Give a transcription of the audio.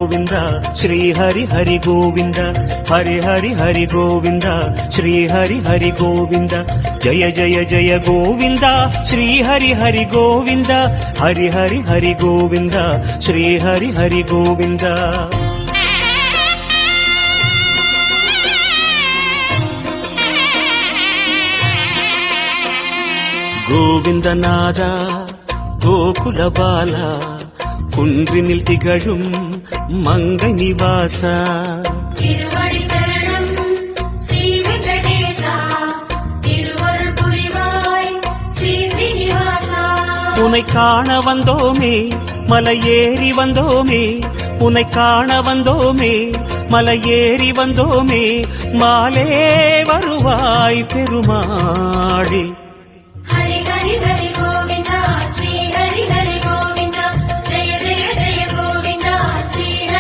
கோவிந்தா ஸ்ரீ ஹரி ஹரி கோவிந்தா ஹரி ஹரி ஹரி கோவிந்தா ஸ்ரீ ஹரி ஹரி கோவிந்தா ஜய ஜய ஜய கோவிந்தா ஸ்ரீ ஹரி ஹரி கோவிந்தா ஹரி ஹரி ஹரி கோவிந்தா ஸ்ரீ ஹரி ஹரி கோவிந்தா கோவிந்தநாதா கோகுல பாலா குன்றினில் திகழும் மங்கை நிவாசா திருவடி சரணம் ஸ்ரீ வெங்கடேசா திருவருள் புரிவாய் ஸ்ரீ ஸ்ரீனிவாசா உன்னை காண வந்தோமே மலையேறி வந்தோமே உன்னை காண வந்தோமே மலையேறி வந்தோமே மாலே வருவாய் பெருமாளே